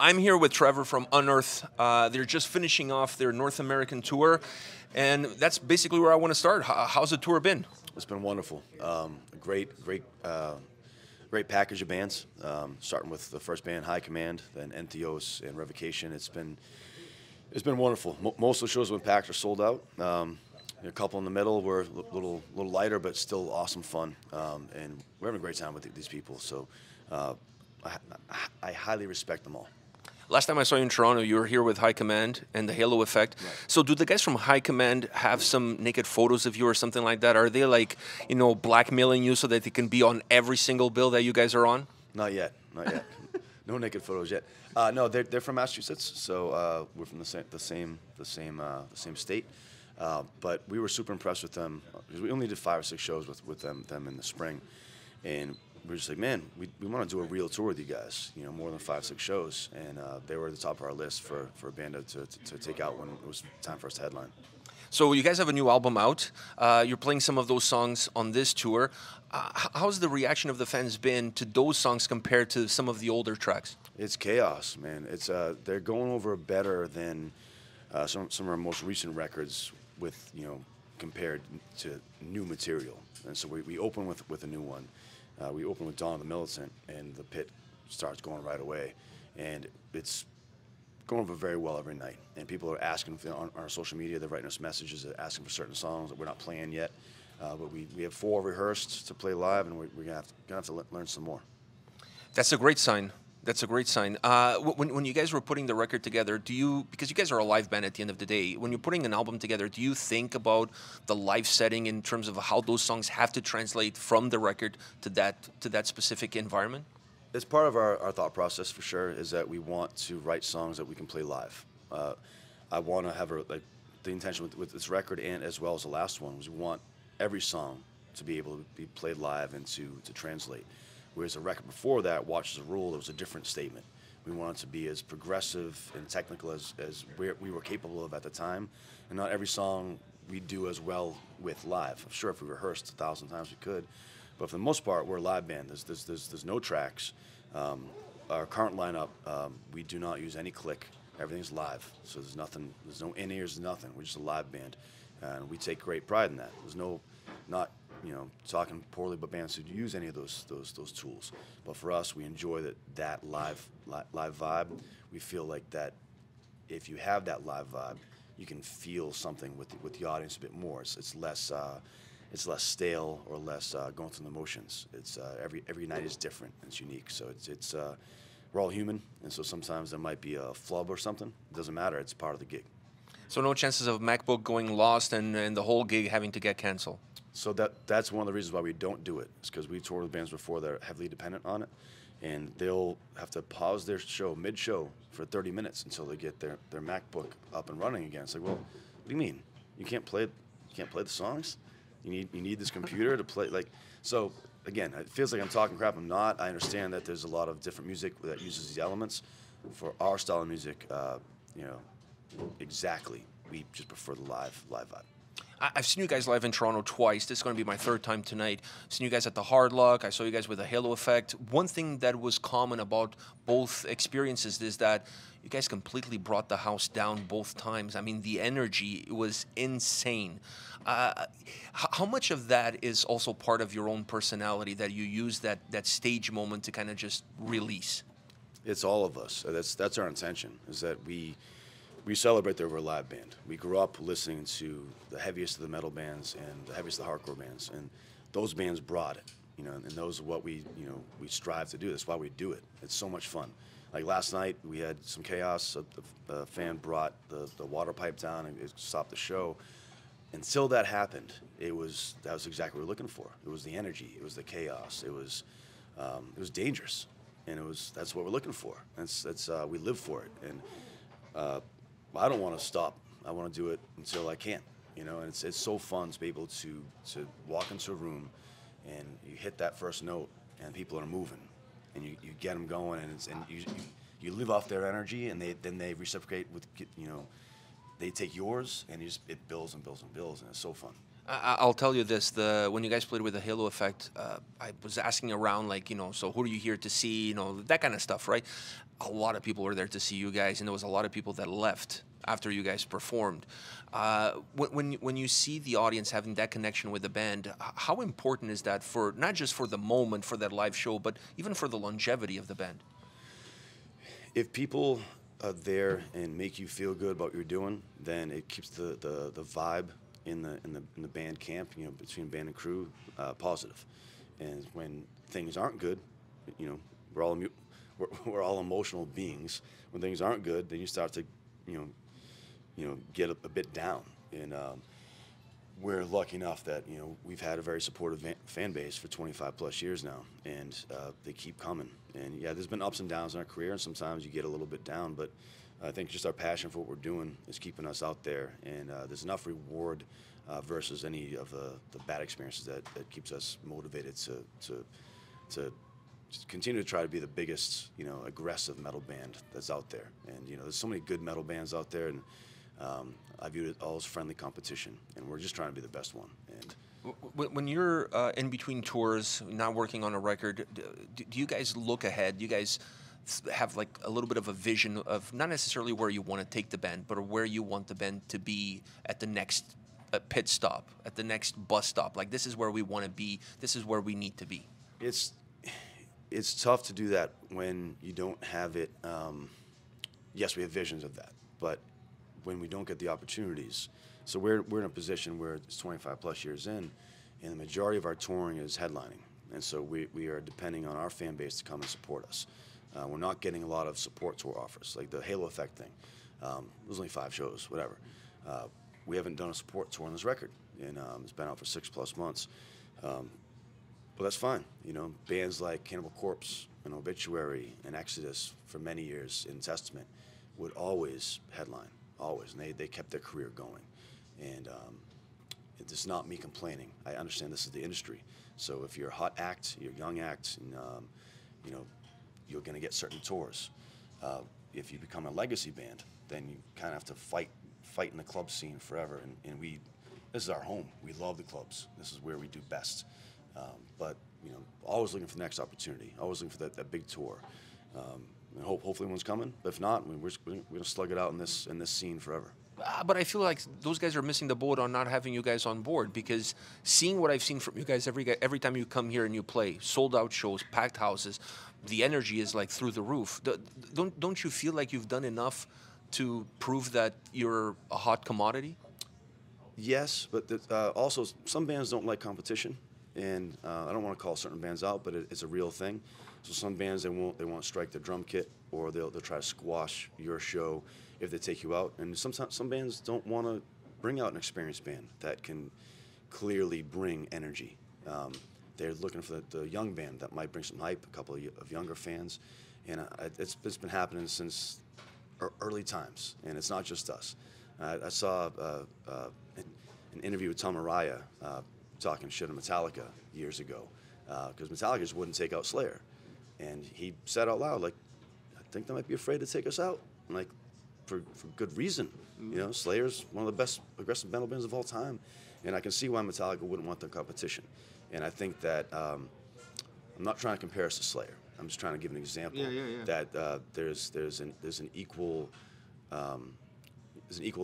I'm here with Trevor from Unearth. They're just finishing off their North American tour, and that's basically where I want to start. How's the tour been? It's been wonderful. Great package of bands. Starting with the first band, High Command, then Entheos and Revocation. It's been wonderful. Most of the shows have been packed or sold out. A couple in the middle were a little lighter, but still awesome fun. And we're having a great time with these people. So I highly respect them all. Last time I saw you in Toronto, you were here with High Command and the Halo Effect. Right. So do the guys from High Command have some naked photos of you or something like that? Are they like, you know, blackmailing you so that they can be on every single bill that you guys are on? Not yet, not yet. No naked photos yet. No, they're from Massachusetts, so we're from the same state. But we were super impressed with them. We only did 5 or 6 shows with them in the spring, and we were just like, man, we want to do a real tour with you guys, you know, more than 5 or 6 shows, and they were at the top of our list for a band to take out when it was time for us to headline. So you guys have a new album out. You're playing some of those songs on this tour. How's the reaction of the fans been to those songs compared to some of the older tracks? It's chaos, man. It's they're going over better than some of our most recent records with, you know, compared to new material. And so we open with a new one. We open with Dawn of the Militant, and the pit starts going right away. And it's going over very well every night. And people are asking on our social media, they're writing us messages, they're asking for certain songs that we're not playing yet. But we have 4 rehearsed to play live, and we're gonna have to learn some more. That's a great sign. That's a great sign. When you guys were putting the record together, because you guys are a live band at the end of the day, when you're putting an album together, do you think about the live setting in terms of how those songs have to translate from the record to that specific environment? It's part of our thought process for sure, is that we want to write songs that we can play live. I want to have the intention with this record, and as well as the last one, was we want every song to be able to be played live and to translate. Whereas the record before that, Watch as a Rule, it was a different statement. We wanted to be as progressive and technical as we were capable of at the time. And not every song we do as well with live. I'm sure if we rehearsed 1,000 times we could. But for the most part, we're a live band. There's no tracks. Our current lineup, we do not use any click. Everything's live. So there's no in-ears, nothing. We're just a live band. And we take great pride in that. There's not you know, talking poorly about bands who use any of those tools, but for us, we enjoy that live vibe. We feel like that if you have that live vibe, you can feel something with the audience a bit more. It's less stale or less going through the motions. It's every night is different and it's unique. So it's we're all human, and so sometimes there might be a flub or something. It doesn't matter. It's part of the gig. So no chances of MacBook going lost and the whole gig having to get canceled? So that's one of the reasons why we don't do it. It's because we toured with bands before that are heavily dependent on it, and they'll have to pause their show mid-show for 30 minutes until they get their MacBook up and running again. It's like, well, what do you mean? You can't play the songs? You need this computer to play, like, so again, it feels like I'm talking crap. I'm not. I understand that there's a lot of different music that uses these elements. For our style of music, you know, exactly, we just prefer the live vibe. I've seen you guys live in Toronto twice. This is going to be my 3rd time tonight. I've seen you guys at the Hard Luck. I saw you guys with the Halo Effect. One thing that was common about both experiences is that you guys completely brought the house down both times. I mean, the energy was insane. How much of that is also part of your own personality, that you use that stage moment to kind of just release? It's all of us. That's our intention, is that we celebrate that we're a live band. We grew up listening to the heaviest of the metal bands and the heaviest of the hardcore bands, and those bands brought it, you know, and those are what we strive to do. That's why we do it. It's so much fun. Like last night, we had some chaos. The fan brought the water pipe down and it stopped the show. Until that happened, that was exactly what we were looking for. It was the energy. It was the chaos. It was dangerous, and that's what we're looking for. We live for it, and I don't want to stop. I want to do it until I can't, you know. And it's so fun to be able to walk into a room, and you hit that first note, and people are moving, and you get them going, and you live off their energy, and then they reciprocate with, you know, they take yours, and it builds and builds and builds, and it's so fun. I'll tell you this: when you guys played with the Halo Effect, I was asking around, like, so who are you here to see? That kind of stuff, right? A lot of people were there to see you guys, and there was a lot of people that left after you guys performed. When you see the audience having that connection with the band, how important is that for not just for the moment, for that live show, but even for the longevity of the band? If people are there and make you feel good about what you're doing, then it keeps the vibe in the band camp, between band and crew, positive. And when things aren't good, we're all emotional beings. When things aren't good, then you start to, get a bit down. And we're lucky enough that we've had a very supportive fan base for 25 plus years now, and they keep coming. And yeah, there's been ups and downs in our career, and sometimes you get a little bit down, but I think just our passion for what we're doing is keeping us out there, and there's enough reward versus any of the bad experiences that keeps us motivated to just continue to try to be the biggest, aggressive metal band that's out there. And there's so many good metal bands out there, and I view it all as friendly competition, and we're just trying to be the best one. And when you're in between tours, not working on a record, do you guys look ahead? Do you guys have like a little bit of a vision of not necessarily where you want to take the band, but where you want the band to be at the next pit stop, at the next bus stop? Like, this is where we want to be. This is where we need to be. It's tough to do that when you don't have it. Yes, we have visions of that, but when we don't get the opportunities. So we're in a position where it's 25 plus years in, and the majority of our touring is headlining. And so we are depending on our fan base to come and support us. We're not getting a lot of support tour offers, like the Halo Effect thing. There's only 5 shows, whatever. We haven't done a support tour on this record, and it's been out for 6+ months. But that's fine. Bands like Cannibal Corpse and Obituary and Exodus for many years in Testament would always headline, always, and they kept their career going. And it's not me complaining. I understand this is the industry. So if you're a hot act, you're a young act, and you're going to get certain tours. If you become a legacy band, then you kind of have to fight in the club scene forever. And this is our home. We love the clubs. This is where we do best. But always looking for the next opportunity. Always looking for that big tour. And hopefully one's coming. But if not, we're gonna slug it out in this scene forever. But I feel like those guys are missing the boat on not having you guys on board, because seeing what I've seen from you guys every time you come here and you play, sold out shows, packed houses, the energy is like through the roof. Don't you feel like you've done enough to prove that you're a hot commodity? Yes, but also some bands don't like competition, and I don't want to call certain bands out, but it's a real thing. So some bands they won't strike their drum kit, or they'll try to squash your show if they take you out. And sometimes some bands don't want to bring out an experienced band that can clearly bring energy. They're looking for the young band that might bring some hype, a couple of younger fans, and it's been happening since early times, and it's not just us. I saw an interview with Tom Araya talking shit on Metallica years ago, because Metallica just wouldn't take out Slayer, and he said out loud, like, I think they might be afraid to take us out, and like, for good reason. Slayer's one of the best aggressive metal bands of all time, and I can see why Metallica wouldn't want their competition. And I think that I'm not trying to compare us to Slayer. I'm just trying to give an example that there's an equal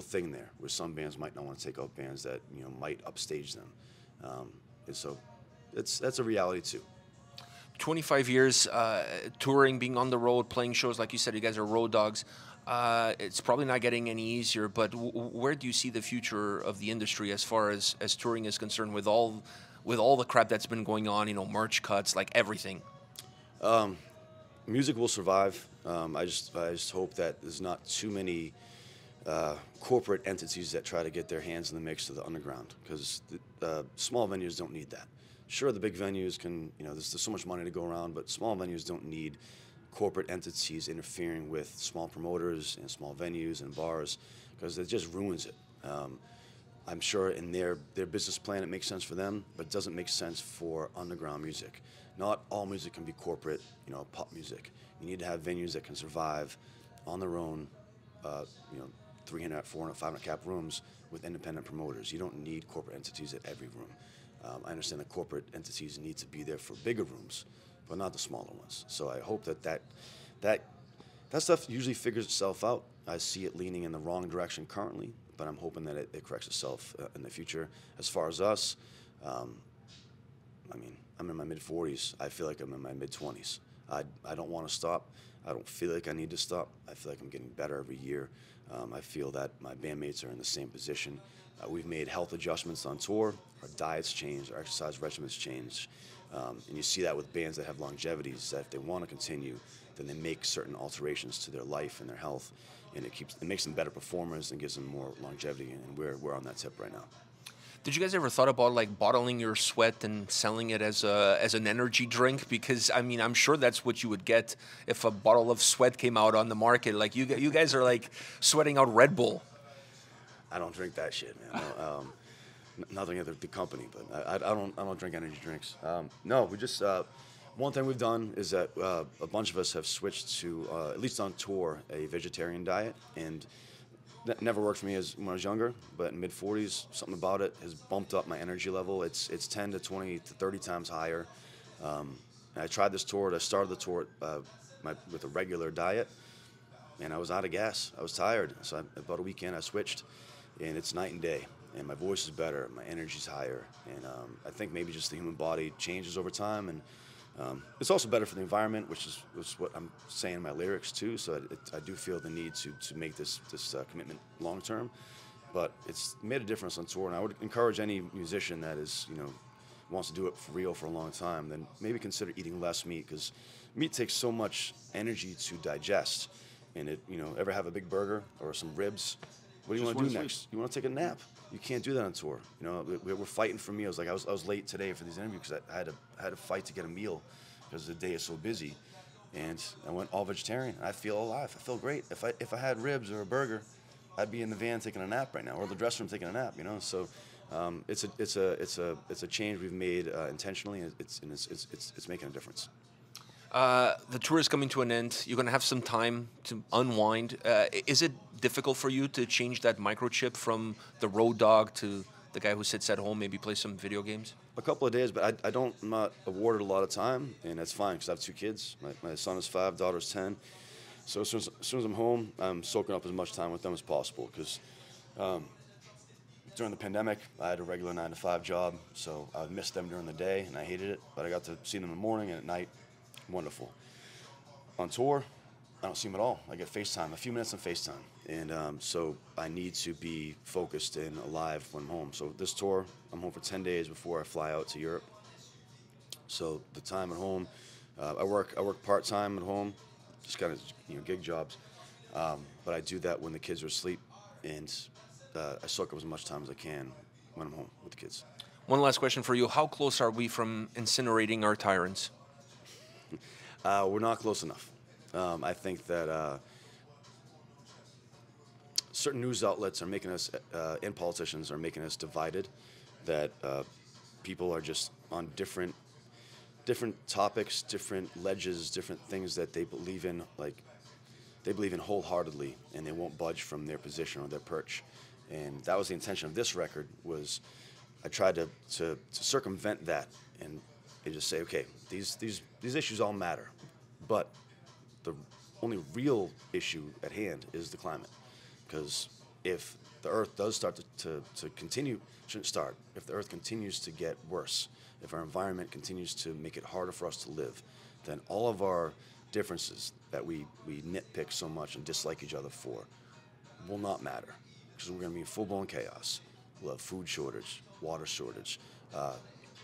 thing there, where some bands might not want to take out bands that might upstage them, and so that's a reality too. 25 years touring, being on the road, playing shows, like you said, you guys are road dogs. It's probably not getting any easier, but where do you see the future of the industry as far as touring is concerned, with all the crap that's been going on, merch cuts, like everything? Music will survive. I just hope that there's not too many corporate entities that try to get their hands in the mix of the underground, because small venues don't need that. Sure, the big venues can, there's so much money to go around, but small venues don't need corporate entities interfering with small promoters and small venues and bars, because it just ruins it. I'm sure in their business plan it makes sense for them, but it doesn't make sense for underground music. Not all music can be corporate, pop music. You need to have venues that can survive on their own, 300, 400, 500 cap rooms with independent promoters. You don't need corporate entities at every room. I understand that corporate entities need to be there for bigger rooms, but not the smaller ones. So I hope that stuff usually figures itself out. I see it leaning in the wrong direction currently, but I'm hoping that it corrects itself in the future. As far as us, I mean, I'm in my mid-40s. I feel like I'm in my mid-20s. I don't want to stop. I don't feel like I need to stop. I feel like I'm getting better every year. I feel that my bandmates are in the same position. We've made health adjustments on tour. Our diets change, our exercise regimens change. And you see that with bands that have longevities, that if they want to continue, then they make certain alterations to their life and their health, and it makes them better performers and gives them more longevity, and we're on that tip right now. Did you guys ever thought about like bottling your sweat and selling it as an energy drink? Because I mean, I'm sure that's what you would get if a bottle of sweat came out on the market. Like you guys are like sweating out Red Bull. I don't drink that shit, man. No, nothing at the company, but I don't drink energy drinks. No, we just one thing we've done is that a bunch of us have switched to at least on tour a vegetarian diet, and that never worked for me when I was younger, but in mid-40s, something about it has bumped up my energy level. It's 10 to 20 to 30 times higher. And I tried this tour. I started the tour with a regular diet, and I was out of gas. I was tired. So about a weekend, I switched, and it's night and day. And my voice is better. My energy's higher. And I think maybe just the human body changes over time. And it's also better for the environment, which is what I'm saying in my lyrics too. So I do feel the need to make this commitment long term, but it's made a difference on tour. And I would encourage any musician that wants to do it for real for a long time, then maybe consider eating less meat, because meat takes so much energy to digest. And ever have a big burger or some ribs? What do you want to do next? You want to take a nap? You can't do that on tour. We're fighting for meals. Like I was late today for these interviews because I had to fight to get a meal because the day is so busy, and I went all vegetarian. I feel alive. I feel great. If I had ribs or a burger, I'd be in the van taking a nap right now, or the dressing room taking a nap. So it's a change we've made intentionally, and it's making a difference. The tour is coming to an end. You're going to have some time to unwind. Is it difficult for you to change that microchip from the road dog to the guy who sits at home, maybe play some video games? A couple of days, but I'm not awarded a lot of time, and that's fine because I have 2 kids. My son is 5, daughter's 10. So as soon as I'm home, I'm soaking up as much time with them as possible, because during the pandemic, I had a regular 9-to-5 job, so I would miss them during the day, and I hated it, but I got to see them in the morning and at night. Wonderful. On tour, I don't see them at all. I get FaceTime, a few minutes on FaceTime. And so I need to be focused and alive when I'm home. So this tour, I'm home for 10 days before I fly out to Europe. So the time at home, I work part-time at home, just kind of gig jobs. But I do that when the kids are asleep, and I soak up as much time as I can when I'm home with the kids. One last question for you. How close are we from incinerating our tyrants? We're not close enough. I think that certain news outlets are making us, and politicians are making us divided, that people are just on different topics, different ledges, different things that they believe in, wholeheartedly, and they won't budge from their position or their perch. And that was the intention of this record. Was I tried to circumvent that and just say, okay, these issues all matter, but the only real issue at hand is the climate. Because if the Earth does start to continue, shouldn't start, if the Earth continues to get worse, if our environment continues to make it harder for us to live, then all of our differences that we nitpick so much and dislike each other for will not matter, because we're going to be in full-blown chaos. We'll have food shortage, water shortage,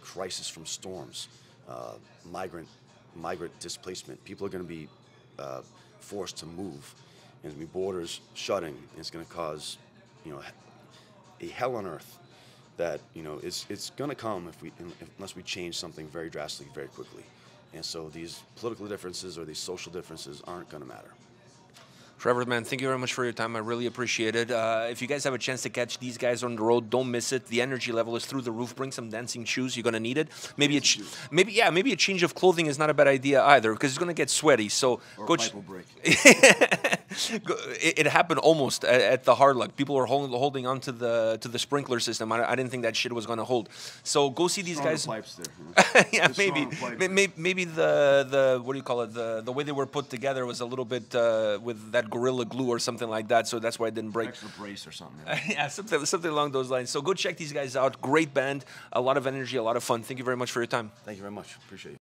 crisis from storms, migrant displacement. People are going to be forced to move. There's going to be borders shutting. And it's going to cause, a hell on earth that it's going to come unless we change something very drastically, very quickly. And so these political differences or these social differences aren't going to matter. Trevor, man, thank you very much for your time. I really appreciate it. If you guys have a chance to catch these guys on the road, don't miss it. The energy level is through the roof. Bring some dancing shoes. You're gonna need it. Maybe a change of clothing is not a bad idea either, because it's gonna get sweaty. So or go. Pipe will break. It happened almost at the hard luck. People were holding on to the sprinkler system. I didn't think that shit was going to hold. So go see these guys. Pipes there, huh? Yeah, maybe the what do you call it? The way they were put together was a little bit with that Gorilla Glue or something like that. So that's why it didn't break. Extra brace or something. Yeah, something along those lines. So go check these guys out. Great band, a lot of energy, a lot of fun. Thank you very much for your time. Thank you very much. Appreciate you.